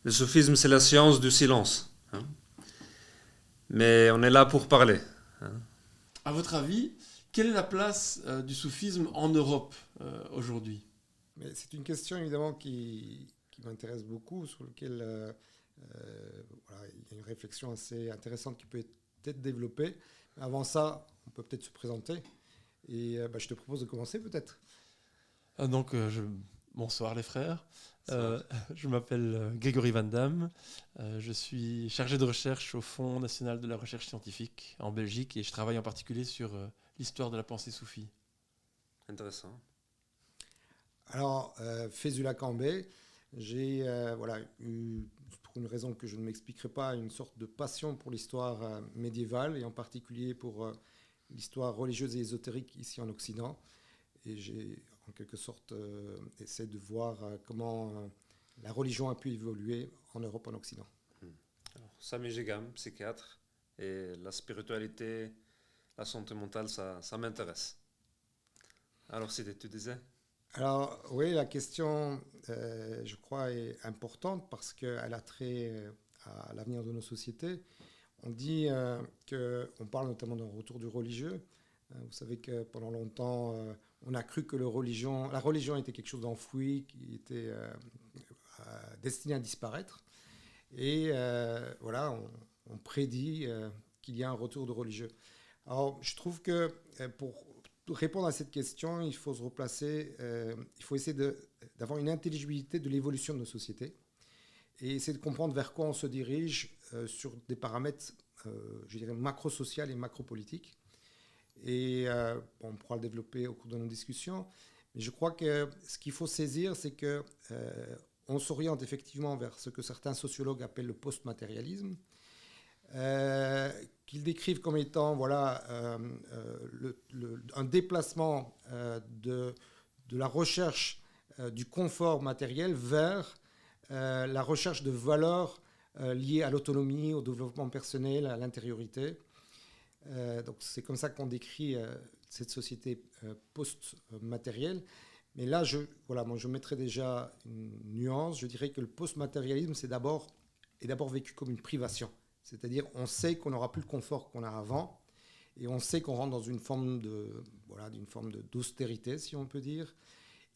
Le sophisme, c'est la science du silence, hein. Mais on est là pour parler, hein. À votre avis, quelle est la place du soufisme en Europe aujourd'hui? Mais c'est une question évidemment qui m'intéresse beaucoup, sur laquelle voilà, il y a une réflexion assez intéressante qui peut être développée. Avant ça, on peut peut-être se présenter. Et je te propose de commencer peut-être. Donc, bonsoir les frères. Je m'appelle Grégory Van Damme. Je suis chargé de recherche au Fonds national de la recherche scientifique en Belgique et je travaille en particulier sur l'histoire de la pensée soufie. Intéressant. Alors, Fethullah Kambé, j'ai eu, pour une raison que je ne m'expliquerai pas, une sorte de passion pour l'histoire médiévale et en particulier pour l'histoire religieuse et ésotérique ici en Occident. Et j'ai en quelque sorte essayé de voir comment la religion a pu évoluer en Europe, en Occident. Alors, Sami Jegam, psychiatre, et la spiritualité, la santé mentale, ça m'intéresse. Alors, si tu disais? Alors, oui, la question, je crois, est importante parce qu'elle a trait à l'avenir de nos sociétés. On dit qu'on parle notamment d'un retour du religieux. Vous savez que pendant longtemps, on a cru que la religion était quelque chose d'enfoui, qui était destiné à disparaître. Et voilà, on prédit qu'il y a un retour de religieux. Alors, je trouve que pour répondre à cette question, il faut se replacer, il faut essayer d'avoir une intelligibilité de l'évolution de nos sociétés et essayer de comprendre vers quoi on se dirige sur des paramètres, je dirais, macro-social et macro-politiques. Et on pourra le développer au cours de nos discussions. Mais je crois que ce qu'il faut saisir, c'est qu'on s'oriente effectivement vers ce que certains sociologues appellent le post-matérialisme, qu'ils décrivent comme étant un déplacement de la recherche du confort matériel vers la recherche de valeurs liées à l'autonomie, au développement personnel, à l'intériorité. Donc c'est comme ça qu'on décrit cette société post-matérielle. Mais là, moi, je mettrais déjà une nuance. Je dirais que le post-matérialisme est d'abord vécu comme une privation. C'est-à-dire on sait qu'on n'aura plus le confort qu'on a avant et on sait qu'on rentre dans une forme d'austérité, si on peut dire.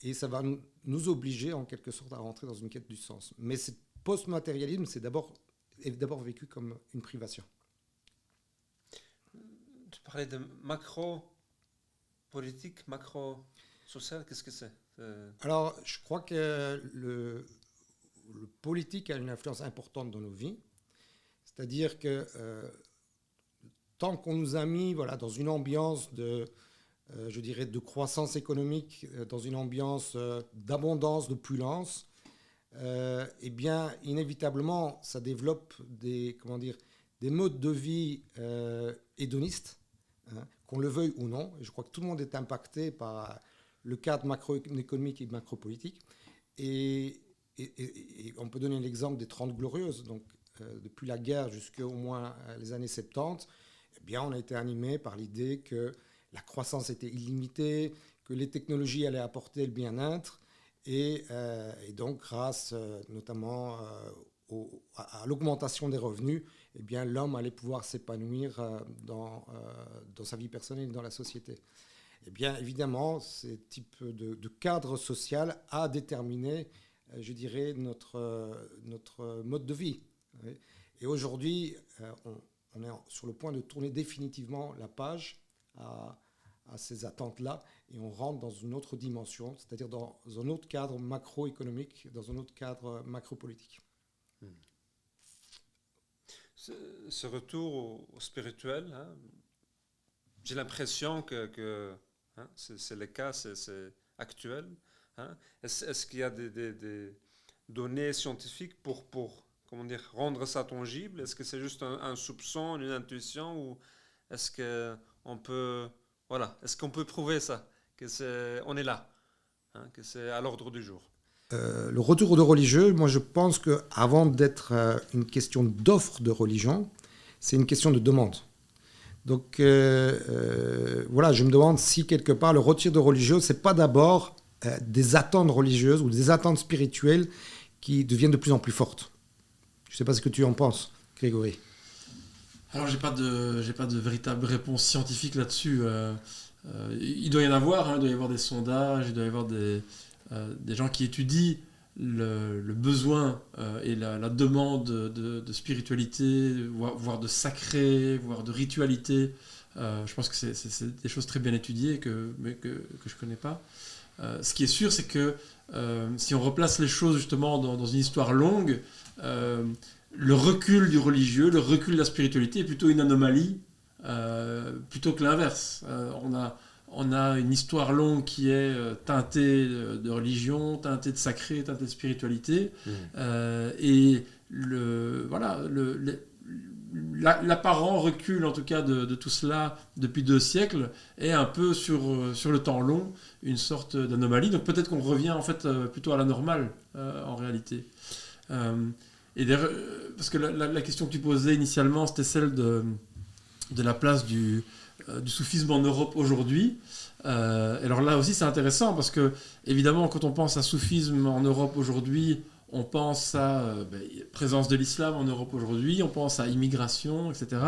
Et ça va nous obliger en quelque sorte à rentrer dans une quête du sens. Mais ce post-matérialisme est d'abord vécu comme une privation. Tu parlais de macro-politique, macro-social, qu'est-ce que c'est? Alors, je crois que le politique a une influence importante dans nos vies. C'est-à-dire que tant qu'on nous a mis dans une ambiance de croissance économique, dans une ambiance d'abondance, d'opulence, eh bien, inévitablement, ça développe des modes de vie hédonistes, hein, qu'on le veuille ou non. Et je crois que tout le monde est impacté par le cadre macroéconomique et macropolitique. Et on peut donner l'exemple des 30 Glorieuses. Donc, depuis la guerre jusqu'au moins les années 70, eh bien, on a été animé par l'idée que la croissance était illimitée, que les technologies allaient apporter le bien-être, et donc grâce notamment à l'augmentation des revenus, eh bien, l'homme allait pouvoir s'épanouir dans sa vie personnelle et dans la société. Eh bien, évidemment, ce type de cadre social a déterminé, je dirais, notre mode de vie. Et aujourd'hui, on est sur le point de tourner définitivement la page à ces attentes-là et on rentre dans une autre dimension, c'est-à-dire dans un autre cadre macroéconomique, dans un autre cadre macropolitique. Ce retour au spirituel, hein, j'ai l'impression que hein, c'est le cas, c'est actuel. Hein. Est-ce qu'il y a des données scientifiques pour comment dire, rendre ça tangible? Est-ce que c'est juste un soupçon, une intuition, ou est-ce qu'on peut, est-ce qu'on peut prouver ça, on est là, hein, que c'est à l'ordre du jour? Le retour de religieux, moi je pense qu'avant d'être une question d'offre de religion, c'est une question de demande. Donc je me demande si quelque part le retour de religieux, ce n'est pas d'abord des attentes religieuses ou des attentes spirituelles qui deviennent de plus en plus fortes. Je ne sais pas ce que tu en penses, Grégory. Alors, j'ai pas de véritable réponse scientifique là-dessus. Il doit y en avoir, hein, il doit y avoir des sondages, il doit y avoir des gens qui étudient le besoin et la demande de spiritualité, voire de sacré, voire de ritualité. Je pense que c'est des choses très bien étudiées mais que je ne connais pas. Ce qui est sûr, c'est que si on replace les choses justement dans une histoire longue, le recul du religieux, le recul de la spiritualité est plutôt une anomalie plutôt que l'inverse. On a une histoire longue qui est teintée de religion, teintée de sacré, teintée de spiritualité. Et l'apparent recul, en tout cas, de tout cela depuis 2 siècles est un peu sur le temps long une sorte d'anomalie. Donc peut-être qu'on revient en fait plutôt à la normale en réalité. Parce que la question que tu posais initialement, c'était celle de la place du soufisme en Europe aujourd'hui. Alors là aussi, c'est intéressant parce que, évidemment, quand on pense à soufisme en Europe aujourd'hui, on pense à présence de l'islam en Europe aujourd'hui, on pense à immigration, etc.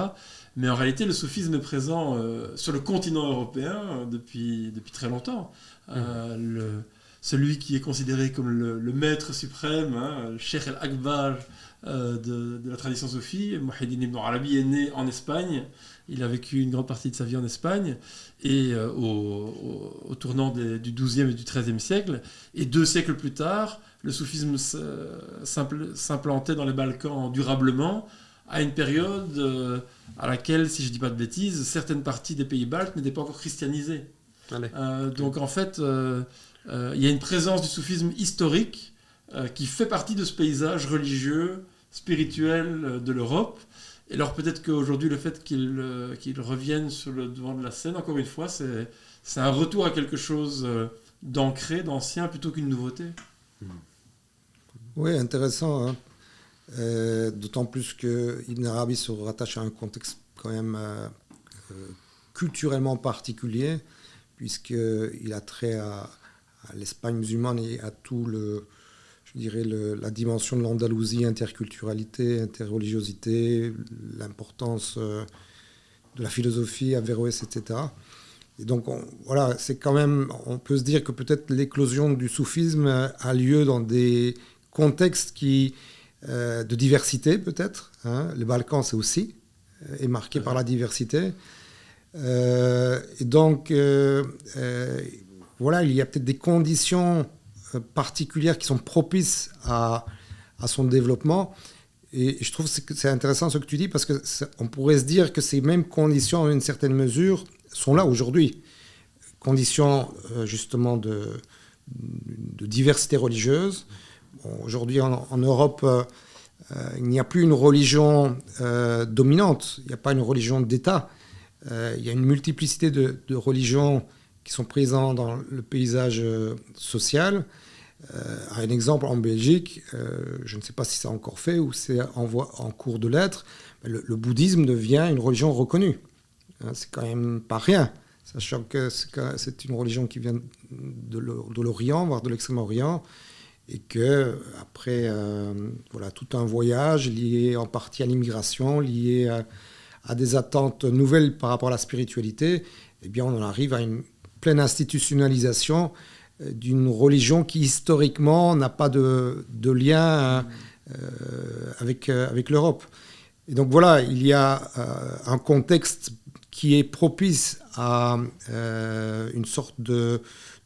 Mais en réalité, le soufisme est présent sur le continent européen depuis très longtemps. Celui qui est considéré comme le maître suprême, hein, le Cheikh el-Akbar de la tradition soufie, Muhyiddin ibn Arabi, est né en Espagne. Il a vécu une grande partie de sa vie en Espagne, et au tournant du XIIe et du XIIIe siècle. Et 2 siècles plus tard, le soufisme s'implantait dans les Balkans durablement, à une période à laquelle, si je ne dis pas de bêtises, certaines parties des pays baltes n'étaient pas encore christianisées. Donc en fait, il y a une présence du soufisme historique qui fait partie de ce paysage religieux, spirituel de l'Europe. Et alors peut-être qu'aujourd'hui, le fait qu'il revienne sur le devant de la scène, encore une fois, c'est un retour à quelque chose d'ancré, d'ancien, plutôt qu'une nouveauté. Oui, intéressant. Hein. D'autant plus qu'Ibn Arabi se rattache à un contexte quand même culturellement particulier, puisqu'il a trait à l'Espagne musulmane et à tout la dimension de l'Andalousie, interculturalité, interreligiosité, l'importance de la philosophie, Averroès, etc. Et donc, c'est quand même, on peut se dire que peut-être l'éclosion du soufisme a lieu dans des contextes de diversité, peut-être. Hein. Le Balkan, c'est aussi, est marqué par la diversité. Et donc, il y a peut-être des conditions particulières qui sont propices à son développement. Et je trouve que c'est intéressant ce que tu dis, parce qu'on pourrait se dire que ces mêmes conditions, en une certaine mesure, sont là aujourd'hui. Conditions justement de diversité religieuse. Bon, aujourd'hui en Europe, il n'y a plus une religion dominante, il n'y a pas une religion d'État. Il y a une multiplicité de religions qui sont présentes dans le paysage social. Un exemple en Belgique, je ne sais pas si c'est encore fait ou c'est en cours de l'être, le bouddhisme devient une religion reconnue. C'est quand même pas rien, sachant que c'est une religion qui vient de l'Orient, voire de l'Extrême-Orient, et que après tout un voyage lié en partie à l'immigration, lié à des attentes nouvelles par rapport à la spiritualité, eh bien on en arrive à une pleine institutionnalisation d'une religion qui historiquement n'a pas de lien avec l'Europe. Et donc voilà, il y a un contexte qui est propice à une sorte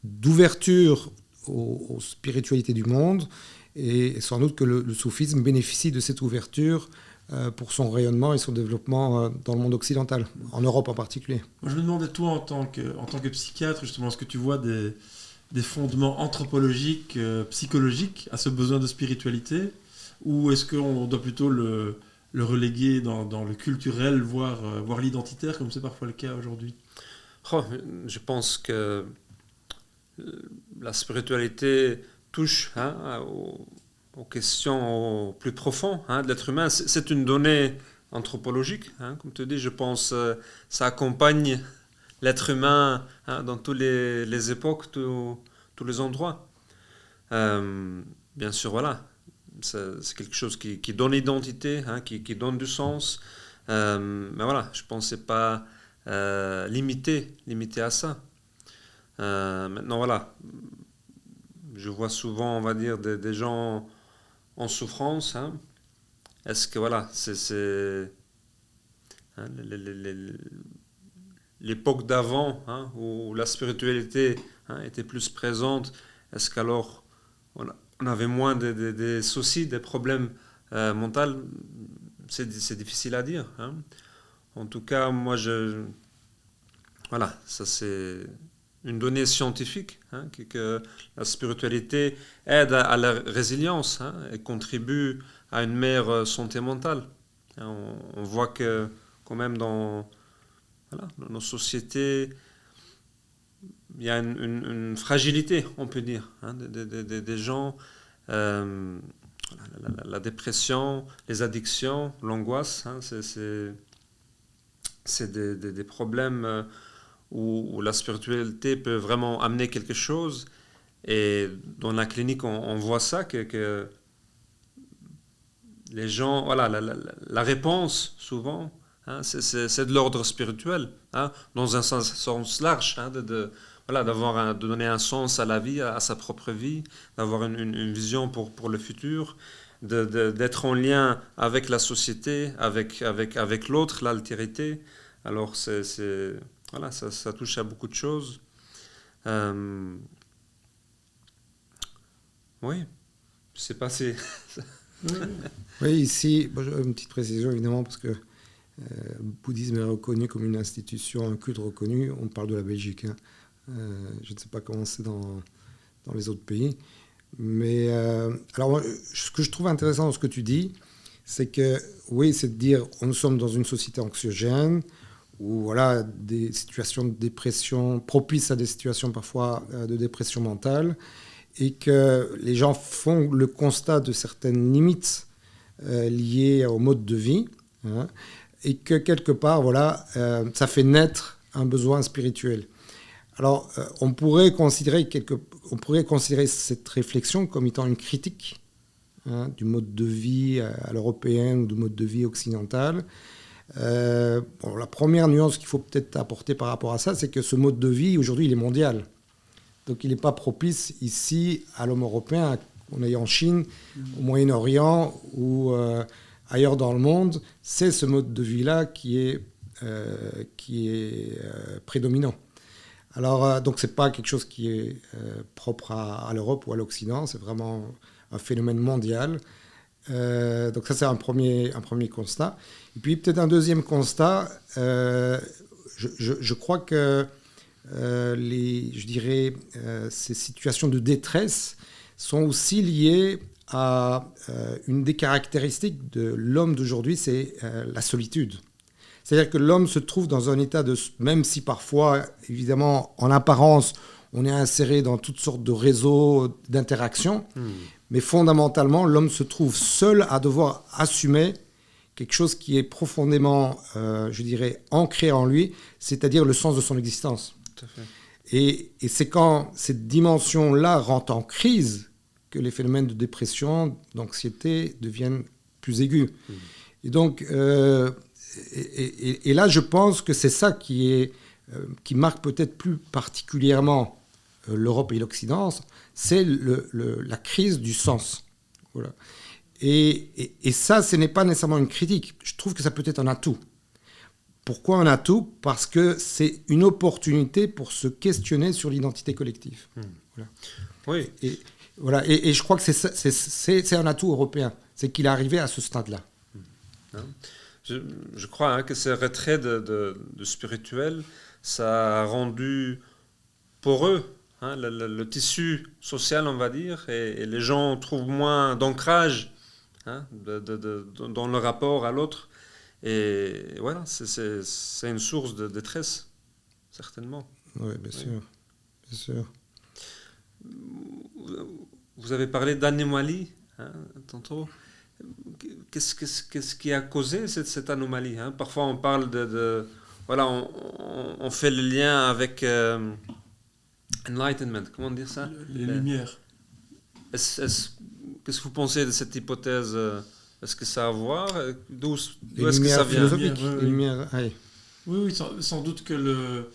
d'ouverture aux spiritualités du monde, et sans doute que le soufisme bénéficie de cette ouverture pour son rayonnement et son développement dans le monde occidental, en Europe en particulier. Moi, je me demandais, toi, en tant que psychiatre, justement, est-ce que tu vois des fondements anthropologiques, psychologiques à ce besoin de spiritualité, ou est-ce qu'on doit plutôt le reléguer dans le culturel, voire l'identitaire, comme c'est parfois le cas aujourd'hui? Je pense que la spiritualité touche aux questions plus profondes de l'être humain. C'est une donnée anthropologique, comme tu dis. Je pense ça accompagne l'être humain dans toutes les époques, tous les endroits. Bien sûr, c'est quelque chose qui donne identité, hein, qui donne du sens. Mais voilà, je pense que c'est pas limité à ça. Maintenant, voilà, je vois souvent, on va dire, des gens en souffrance. Hein. Est-ce que, voilà, hein, l'époque d'avant, hein, où la spiritualité, hein, était plus présente, est-ce qu'alors on avait moins des soucis, des problèmes mentaux? C'est difficile à dire. Hein. En tout cas, moi, voilà, ça c'est une donnée scientifique, hein, que la spiritualité aide à la résilience, hein, et contribue à une meilleure santé mentale. Hein, on voit que quand même dans nos sociétés, il y a une fragilité, on peut dire, hein, des gens, la dépression, les addictions, l'angoisse, hein, c'est des problèmes où la spiritualité peut vraiment amener quelque chose. Et dans la clinique, on voit ça, que les gens, voilà, la réponse, souvent, hein, c'est de l'ordre spirituel, hein, dans un sens large, hein, voilà, de donner un sens à la vie, à sa propre vie, d'avoir une vision pour le futur, d'être en lien avec la société, avec l'autre, l'altérité. Alors, voilà, ça touche à beaucoup de choses. Oui, je sais pas si... Oui, ici, une petite précision évidemment, parce que le bouddhisme est reconnu comme une institution, un culte reconnu. On parle de la Belgique. Hein. Je ne sais pas comment c'est dans les autres pays. Mais alors, ce que je trouve intéressant dans ce que tu dis, c'est que, oui, c'est de dire, nous sommes dans une société anxiogène, où voilà, des situations de dépression, propices à des situations parfois de dépression mentale, et que les gens font le constat de certaines limites liées au mode de vie, hein, et que quelque part, voilà, ça fait naître un besoin spirituel. Alors, on pourrait considérer cette réflexion comme étant une critique, hein, du mode de vie à l'européenne ou du mode de vie occidental. Bon, la première nuance qu'il faut peut-être apporter par rapport à ça, c'est que ce mode de vie, aujourd'hui, il est mondial. Donc, il n'est pas propice ici à l'homme européen, qu'on aille en Chine, au Moyen-Orient ou ailleurs dans le monde. C'est ce mode de vie-là qui est prédominant. Alors, donc, ce n'est pas quelque chose qui est propre à l'Europe ou à l'Occident, c'est vraiment un phénomène mondial. Donc ça, c'est un premier constat. Et puis peut-être un deuxième constat, je crois que ces situations de détresse sont aussi liées à une des caractéristiques de l'homme d'aujourd'hui, c'est la solitude. C'est-à-dire que l'homme se trouve dans un état de... Même si parfois, évidemment, en apparence, on est inséré dans toutes sortes de réseaux d'interaction, mais fondamentalement, l'homme se trouve seul à devoir assumer quelque chose qui est profondément, je dirais, ancré en lui, c'est-à-dire le sens de son existence. Tout à fait. Et c'est quand cette dimension-là rentre en crise que les phénomènes de dépression, d'anxiété deviennent plus aigus. Et donc, et là, je pense que c'est ça qui marque peut-être plus particulièrement l'Europe et l'Occident, c'est la crise du sens. Voilà. Et ça, ce n'est pas nécessairement une critique. Je trouve que ça peut être un atout. Pourquoi un atout? Parce que c'est une opportunité pour se questionner sur l'identité collective. Voilà. Oui. Et je crois que c'est un atout européen. C'est qu'il est arrivé à ce stade-là. Je crois, hein, que ce retrait de spirituel, ça a rendu poreux, hein, le tissu social, on va dire, et les gens trouvent moins d'ancrage, hein, dans le rapport à l'autre. Et voilà, c'est une source de détresse, certainement. Oui, bien sûr. Bien sûr. Vous avez parlé d'anomalie, hein, tantôt. Qu'est-ce qui a causé cette anomalie, hein? Parfois, on parle voilà, on fait le lien avec enlightenment, comment dire ça? Les lumières. qu'est-ce que vous pensez de cette hypothèse? Est-ce que ça a à voir? D'où Les est-ce que ça lumières vient? philosophiques, Oui, les oui. lumières, oui. Oui, sans doute que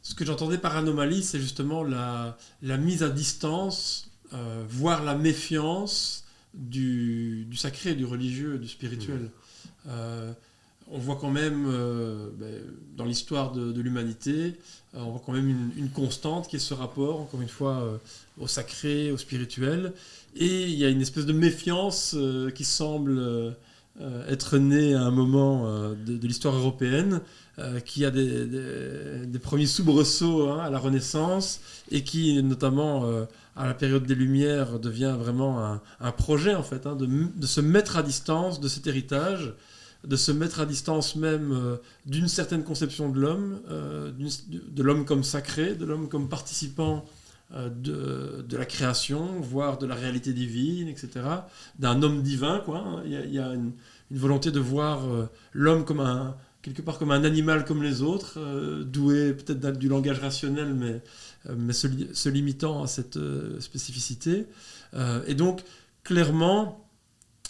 ce que j'entendais par anomalie, c'est justement la mise à distance, voire la méfiance du sacré, du religieux, du spirituel. On voit quand même, dans l'histoire de l'humanité, on voit quand même une constante qui est ce rapport, encore une fois, au sacré, au spirituel. Et il y a une espèce de méfiance qui semble être née à un moment de l'histoire européenne, qui a des premiers soubresauts à la Renaissance, et qui, notamment à la période des Lumières, devient vraiment un projet, en fait, de se mettre à distance de cet héritage, de se mettre à distance même d'une certaine conception de l'homme, de l'homme comme sacré, de l'homme comme participant de la création, voire de la réalité divine, etc., d'un homme divin, quoi. Il y a une volonté de voir l'homme comme quelque part comme un animal comme les autres, doué peut-être du langage rationnel, mais se limitant à cette spécificité. Et donc, clairement,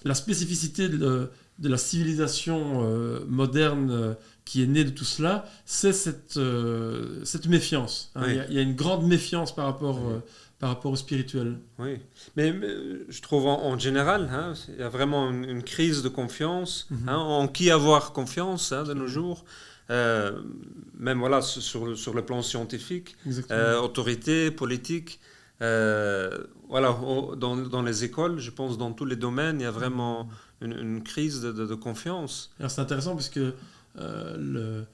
la spécificité de la civilisation moderne qui est née de tout cela, c'est cette méfiance. Oui. Il y a une grande méfiance par rapport au spirituel. Oui, mais je trouve en général, il y a vraiment une crise de confiance. En qui avoir confiance de nos jours, même voilà, sur le plan scientifique, autorité, politique. Voilà, dans les écoles, je pense dans tous les domaines, il y a vraiment une crise de confiance. Alors c'est intéressant parce que dans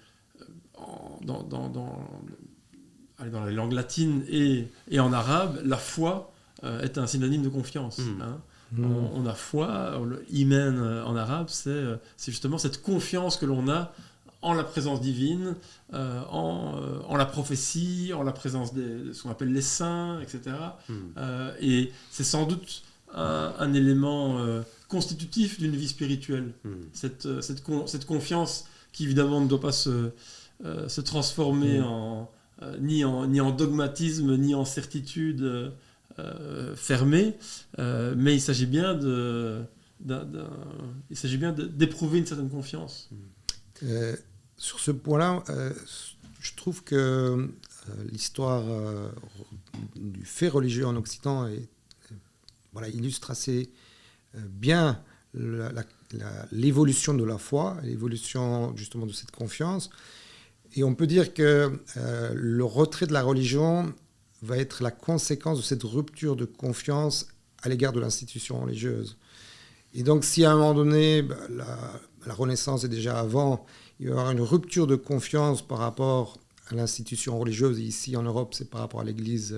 les langues latines et en arabe, la foi est un synonyme de confiance. On a foi, le iman en arabe, c'est justement cette confiance que l'on a en la présence divine, en la prophétie, en la présence de ce qu'on appelle les saints, etc. Et c'est sans doute un élément constitutif d'une vie spirituelle. Cette confiance qui évidemment ne doit pas se transformer ni en dogmatisme, ni en certitude fermée, mais il s'agit bien d'éprouver une certaine confiance. Sur ce point-là, je trouve que l'histoire du fait religieux en Occident illustre assez bien l'évolution de la foi, l'évolution justement de cette confiance. Et on peut dire que le retrait de la religion va être la conséquence de cette rupture de confiance à l'égard de l'institution religieuse. Et donc si à un moment donné, la Renaissance et déjà avant, il va y avoir une rupture de confiance par rapport à l'institution religieuse, et ici en Europe c'est par rapport à l'Église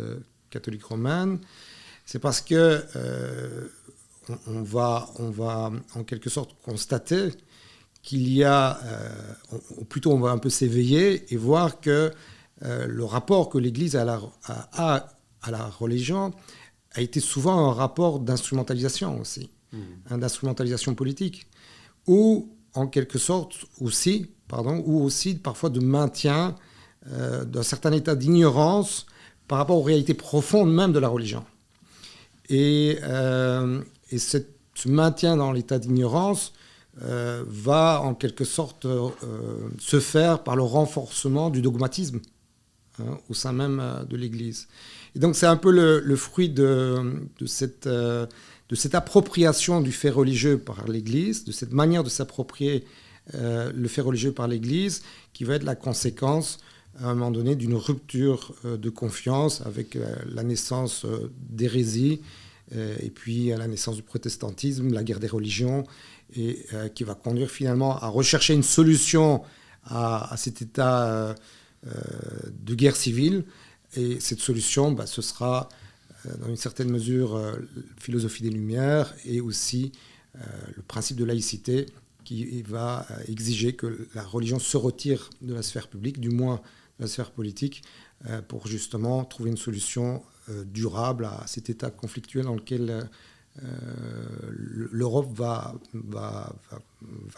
catholique romaine, c'est parce que on va en quelque sorte constater qu'il y a, ou plutôt on va un peu s'éveiller et voir que le rapport que l'Église a à la religion a été souvent un rapport d'instrumentalisation aussi, d'instrumentalisation politique, ou en quelque sorte aussi parfois de maintien d'un certain état d'ignorance par rapport aux réalités profondes même de la religion. Et ce maintien dans l'état d'ignorance va en quelque sorte se faire par le renforcement du dogmatisme au sein même de l'Église. Et donc c'est un peu le fruit de cette appropriation du fait religieux par l'Église, de cette manière de s'approprier le fait religieux par l'Église, qui va être la conséquence à un moment donné d'une rupture de confiance avec la naissance d'hérésie et puis la naissance du protestantisme, la guerre des religions, et qui va conduire finalement à rechercher une solution à cet état de guerre civile. Et cette solution, ce sera dans une certaine mesure la philosophie des Lumières et aussi le principe de laïcité qui va exiger que la religion se retire de la sphère publique, du moins de la sphère politique, pour justement trouver une solution durable à cet état conflictuel dans lequel l'Europe va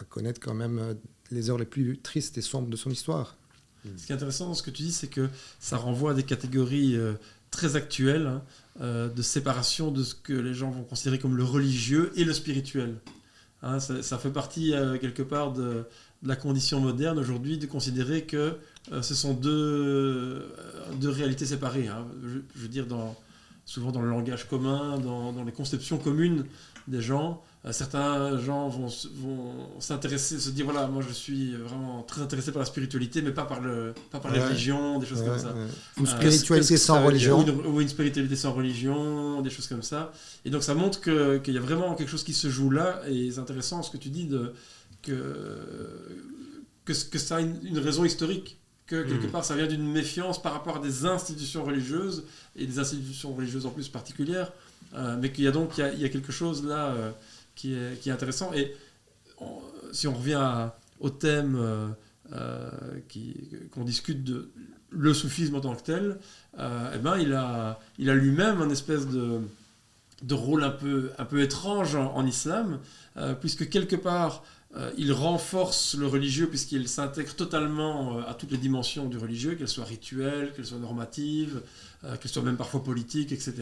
connaître quand même les heures les plus tristes et sombres de son histoire. Ce qui est intéressant dans ce que tu dis, c'est que ça renvoie à des catégories très actuelle, hein, de séparation de ce que les gens vont considérer comme le religieux et le spirituel. Hein, ça fait partie quelque part de la condition moderne aujourd'hui de considérer que ce sont deux réalités séparées. Hein. Je veux dire, souvent dans le langage commun, dans les conceptions communes des gens. Certains gens vont s'intéresser, se dire voilà, moi je suis vraiment très intéressé par la spiritualité, mais pas par les religions, des choses comme ça. Une spiritualité sans religion. Ou une spiritualité sans religion, des choses comme ça. Et donc ça montre qu'il y a vraiment quelque chose qui se joue là, et c'est intéressant ce que tu dis, que ça a une raison historique, que quelque part ça vient d'une méfiance par rapport à des institutions religieuses, et des institutions religieuses en plus particulières, mais qu'il y a donc il y a quelque chose là qui est intéressant. Et si on revient au thème qu'on discute de le soufisme en tant que tel, eh ben il a lui-même un espèce de rôle un peu étrange en islam, puisque quelque part il renforce le religieux puisqu'il s'intègre totalement à toutes les dimensions du religieux, qu'elles soient rituelles, qu'elles soient normatives, qu'elles soient même parfois politiques, etc.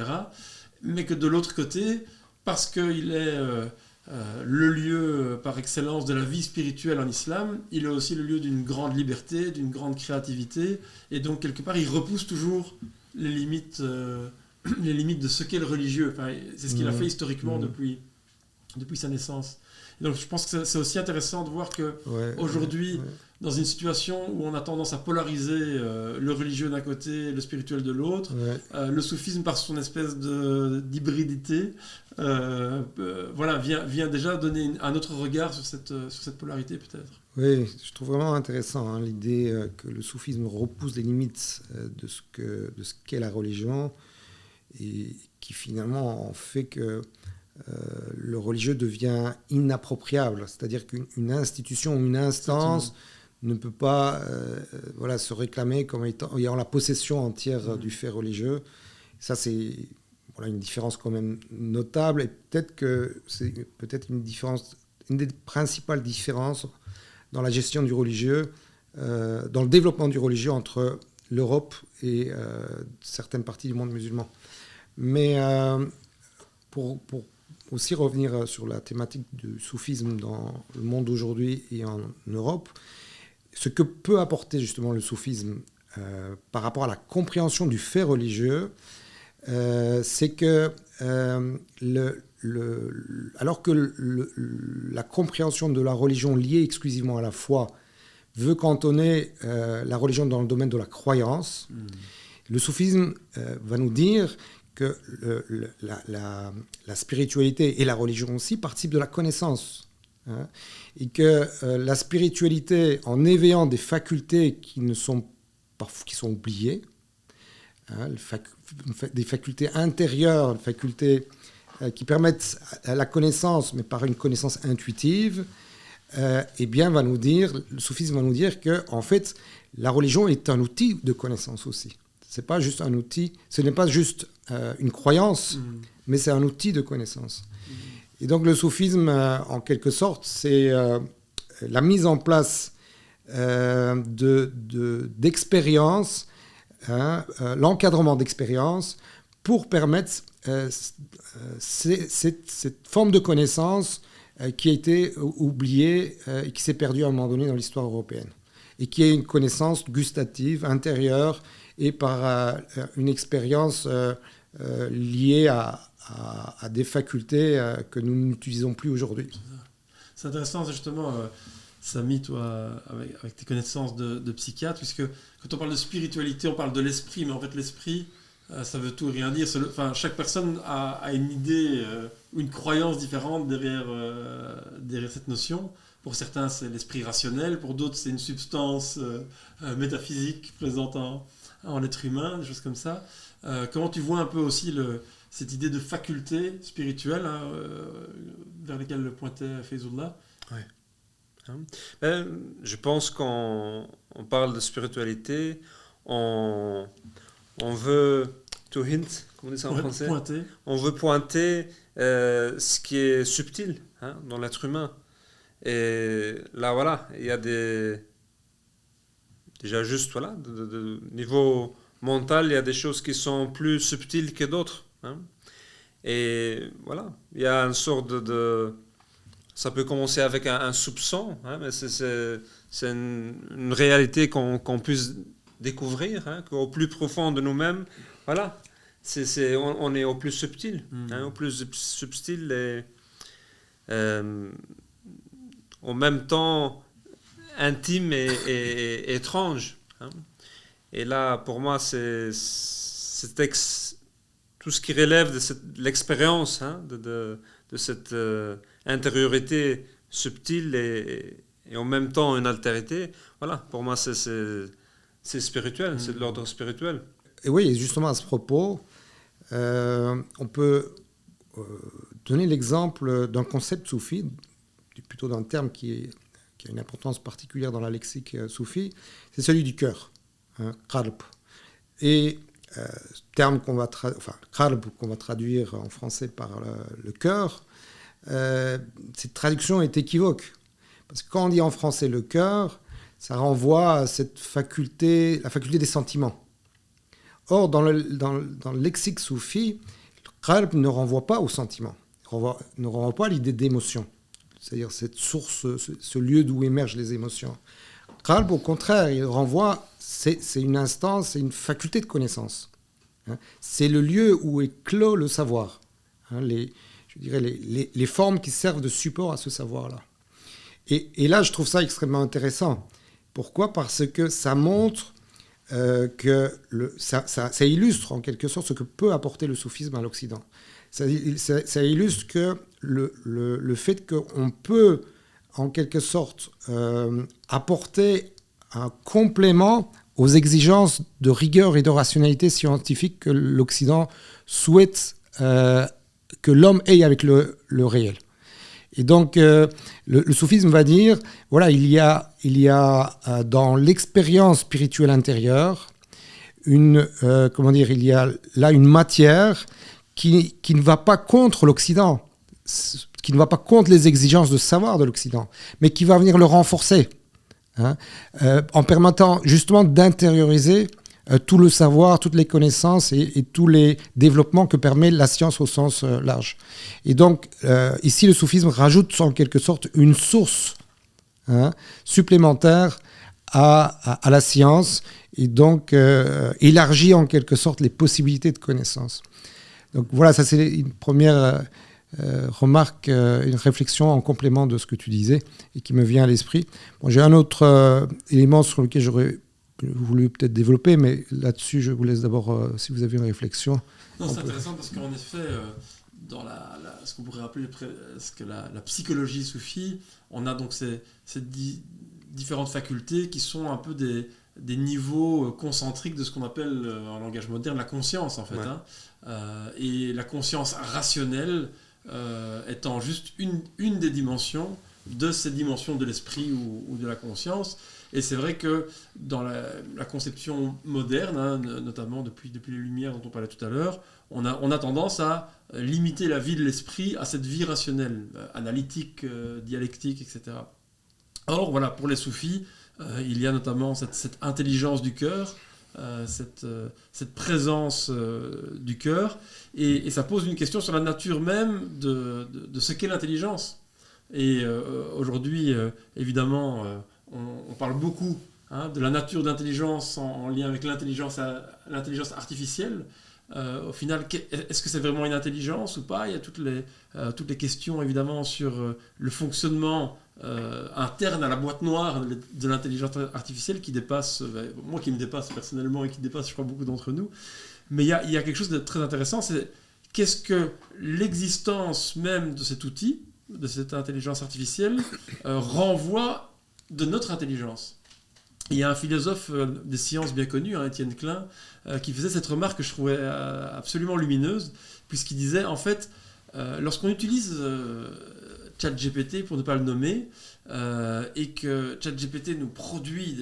Mais que de l'autre côté, parce qu'il est le lieu par excellence de la vie spirituelle en islam, il est aussi le lieu d'une grande liberté, d'une grande créativité, et donc quelque part il repousse toujours les limites de ce qu'est le religieux. Enfin, c'est ce qu'il a fait historiquement depuis sa naissance. Et donc je pense que c'est aussi intéressant de voir que aujourd'hui, dans une situation où on a tendance à polariser le religieux d'un côté, le spirituel de l'autre, le soufisme par son espèce d'hybridité, vient déjà donner un autre regard sur cette polarité peut-être. Oui, je trouve vraiment intéressant l'idée que le soufisme repousse les limites de ce qu'est la religion, et qui finalement en fait que le religieux devient inappropriable. C'est-à-dire qu'une institution ou une instance ne peut pas se réclamer comme ayant la possession entière du fait religieux. Ça, c'est une différence quand même notable, et peut-être que c'est une des principales différences dans la gestion du religieux, dans le développement du religieux entre l'Europe et certaines parties du monde musulman. Mais pour aussi revenir sur la thématique du soufisme dans le monde d'aujourd'hui et en Europe, ce que peut apporter justement le soufisme par rapport à la compréhension du fait religieux, c'est que alors que la compréhension de la religion liée exclusivement à la foi veut cantonner la religion dans le domaine de la croyance, le soufisme va nous dire que la spiritualité et la religion aussi participent de la connaissance. Et que la spiritualité, en éveillant des facultés qui sont oubliées, des facultés intérieures, des facultés qui permettent la connaissance, mais par une connaissance intuitive, le soufisme va nous dire que, en fait, la religion est un outil de connaissance aussi. C'est pas juste un outil, ce n'est pas juste une croyance, mais c'est un outil de connaissance. Et donc le soufisme, en quelque sorte, c'est la mise en place d'expériences, l'encadrement d'expériences pour permettre cette forme de connaissance qui a été oubliée et qui s'est perdue à un moment donné dans l'histoire européenne, et qui est une connaissance gustative, intérieure, et par une expérience liée à des facultés que nous n'utilisons plus aujourd'hui. C'est intéressant, justement, Samy, toi, avec tes connaissances de psychiatre, puisque quand on parle de spiritualité, on parle de l'esprit, mais en fait l'esprit, ça veut tout et rien dire. Chaque personne a une idée ou une croyance différente derrière cette notion. Pour certains, c'est l'esprit rationnel, pour d'autres, c'est une substance métaphysique présente en l'être humain, des choses comme ça. Comment tu vois un peu aussi cette idée de faculté spirituelle vers lesquelles pointait Feyzullah? Je pense qu'on parle de spiritualité, on veut to hint, comment on dit ça en français? Pointer. On veut pointer ce qui est subtil dans l'être humain. Et là, il y a déjà juste de niveau mental, il y a des choses qui sont plus subtiles que d'autres. Hein. Et voilà, il y a une sorte ça peut commencer avec un soupçon, hein, mais c'est une réalité qu'on puisse découvrir, hein, qu'au plus profond de nous-mêmes, voilà, on est au plus subtil, hein, au plus subtil et en même temps intime et étrange. Hein. Et là, pour moi, c'est tout ce qui relève de l'expérience, hein, de cette intériorité subtile et en même temps une altérité. Voilà, pour moi, c'est spirituel, c'est de l'ordre spirituel. Et oui, justement, à ce propos, on peut donner l'exemple d'un concept soufi, plutôt d'un terme qui a une importance particulière dans la lexique soufi, c'est celui du cœur, hein, qalb. Et terme qu'on va traduire en français par le cœur, cette traduction est équivoque. Parce que quand on dit en français le cœur, ça renvoie à cette faculté, la faculté des sentiments. Or, dans le lexique soufi, le qalb ne renvoie pas aux sentiments, ne renvoie pas à l'idée d'émotion, c'est-à-dire cette source, ce lieu d'où émergent les émotions. Qalb, au contraire, il renvoie, c'est une instance, c'est une faculté de connaissance. Hein. C'est le lieu où est clos le savoir. Hein, je dirais les formes qui servent de support à ce savoir-là. Et là, je trouve ça extrêmement intéressant. Pourquoi ? Parce que ça montre que ça illustre en quelque sorte ce que peut apporter le soufisme à l'Occident. Ça illustre que le fait qu'on peut en quelque sorte apporter un complément aux exigences de rigueur et de rationalité scientifique que l'Occident souhaite que l'homme ait avec le réel. Et donc, le soufisme va dire, voilà, il y a dans l'expérience spirituelle intérieure, il y a là une matière qui ne va pas contre l'Occident, qui ne va pas contre les exigences de savoir de l'Occident, mais qui va venir le renforcer, hein, en permettant justement d'intérioriser tout le savoir, toutes les connaissances et tous les développements que permet la science au sens large. Et donc, ici, le soufisme rajoute en quelque sorte une source, hein, supplémentaire à la science et donc élargit en quelque sorte les possibilités de connaissance. Donc voilà, ça c'est une première remarque, une réflexion en complément de ce que tu disais et qui me vient à l'esprit. Bon, j'ai un autre élément sur lequel j'aurais voulu peut-être développer, mais là-dessus, je vous laisse d'abord, si vous avez une réflexion. Non, c'est intéressant parce qu'en effet, dans ce qu'on pourrait appeler la psychologie soufie, on a donc ces différentes facultés qui sont un peu des niveaux concentriques de ce qu'on appelle en langage moderne la conscience, en fait. Ouais. Hein. Et la conscience rationnelle étant juste une des dimensions de ces dimensions de l'esprit ou de la conscience. Et c'est vrai que dans la conception moderne, hein, notamment depuis les Lumières dont on parlait tout à l'heure, on a tendance à limiter la vie de l'esprit à cette vie rationnelle, analytique, dialectique, etc. Or, voilà, pour les soufis, il y a notamment cette intelligence du cœur, cette présence du cœur, et ça pose une question sur la nature même de ce qu'est l'intelligence. Et aujourd'hui, évidemment, on parle beaucoup, hein, de la nature d'intelligence en lien avec l'intelligence artificielle. Au final, est-ce que c'est vraiment une intelligence ou pas ? Il y a toutes les questions, évidemment, sur le fonctionnement interne à la boîte noire de l'intelligence artificielle qui dépasse, moi qui me dépasse personnellement et qui dépasse, je crois, beaucoup d'entre nous. Mais il y a quelque chose de très intéressant, c'est qu'est-ce que l'existence même de cet outil, de cette intelligence artificielle, renvoie de notre intelligence. Il y a un philosophe des sciences bien connu, hein, Étienne Klein, qui faisait cette remarque que je trouvais absolument lumineuse, puisqu'il disait, en fait, lorsqu'on utilise ChatGPT, pour ne pas le nommer, et que ChatGPT nous produit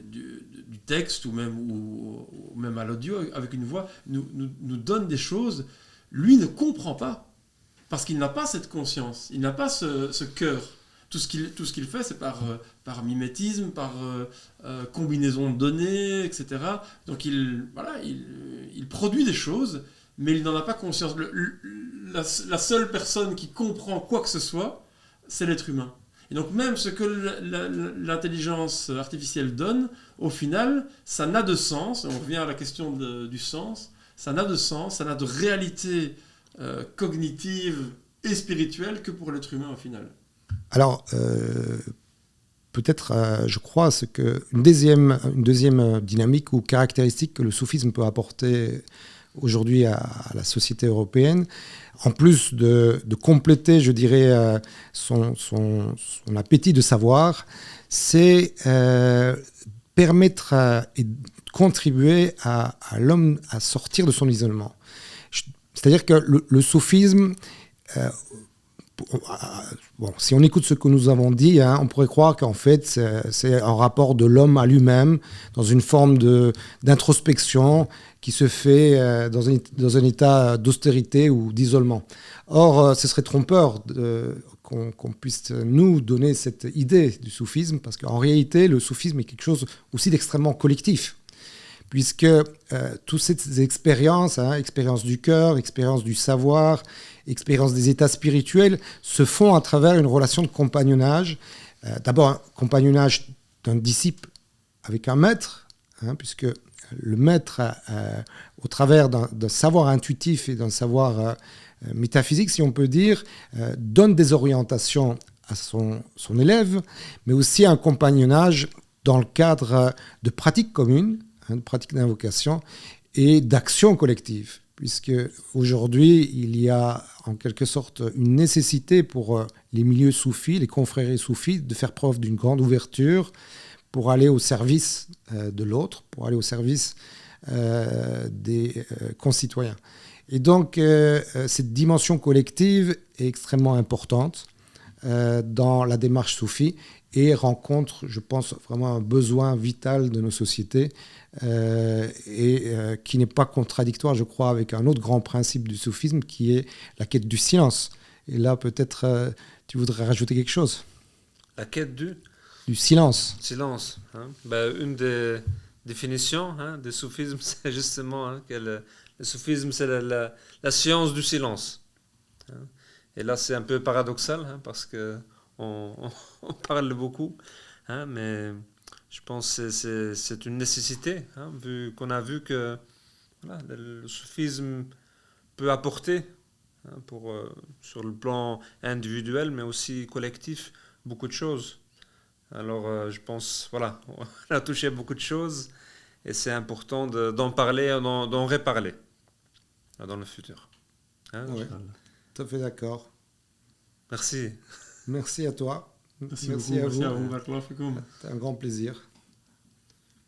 du texte, ou même à l'audio, avec une voix, nous donne des choses, lui ne comprend pas, parce qu'il n'a pas cette conscience, il n'a pas ce cœur. tout ce qu'il fait, c'est par mimétisme, par combinaison de données, etc. Donc il produit des choses, mais il n'en a pas conscience. La seule personne qui comprend quoi que ce soit, c'est l'être humain. Et donc même ce que l'intelligence artificielle donne, au final, ça n'a de sens, on revient à la question du sens, ça n'a de sens, ça n'a de réalité cognitive et spirituelle que pour l'être humain au final. Alors, peut-être, je crois, une deuxième dynamique ou caractéristique que le soufisme peut apporter aujourd'hui à la société européenne, en plus de compléter, je dirais, son appétit de savoir, c'est permettre et contribuer à l'homme à sortir de son isolement. C'est-à-dire que le soufisme, si on écoute ce que nous avons dit, on pourrait croire qu'en fait, c'est un rapport de l'homme à lui-même, dans une forme d'introspection qui se fait dans un état d'austérité ou d'isolement. Or, ce serait trompeur qu'on puisse nous donner cette idée du soufisme, parce qu'en réalité, le soufisme est quelque chose aussi d'extrêmement collectif, puisque toutes ces expériences, expérience du cœur, expérience du savoir, expérience des états spirituels, se font à travers une relation de compagnonnage. D'abord, un compagnonnage d'un disciple avec un maître, puisque le maître, au travers d'un savoir intuitif et d'un savoir métaphysique, si on peut dire, donne des orientations à son élève, mais aussi un compagnonnage dans le cadre de pratiques communes, de pratiques d'invocation et d'actions collectives, puisque aujourd'hui, il y a en quelque sorte une nécessité pour les milieux soufis, les confréries soufis, de faire preuve d'une grande ouverture pour aller au service de l'autre, pour aller au service des concitoyens. Et donc, cette dimension collective est extrêmement importante dans la démarche soufie et rencontre, je pense, vraiment un besoin vital de nos sociétés qui n'est pas contradictoire, je crois, avec un autre grand principe du soufisme qui est la quête du silence. Et là, peut-être, tu voudrais rajouter quelque chose? La quête du silence. Silence. Une des définitions du soufisme, c'est justement que le soufisme, c'est la science du silence. Et là, c'est un peu paradoxal, parce qu'on parle beaucoup, mais je pense que c'est une nécessité, vu qu'on a vu que le soufisme peut apporter, sur le plan individuel, mais aussi collectif, beaucoup de choses. Alors, je pense, on a touché beaucoup de choses et c'est important d'en parler, d'en reparler dans le futur. Oui, tout à fait d'accord. Merci. Merci à toi. Merci beaucoup. à vous. Merci à vous. C'était un grand plaisir.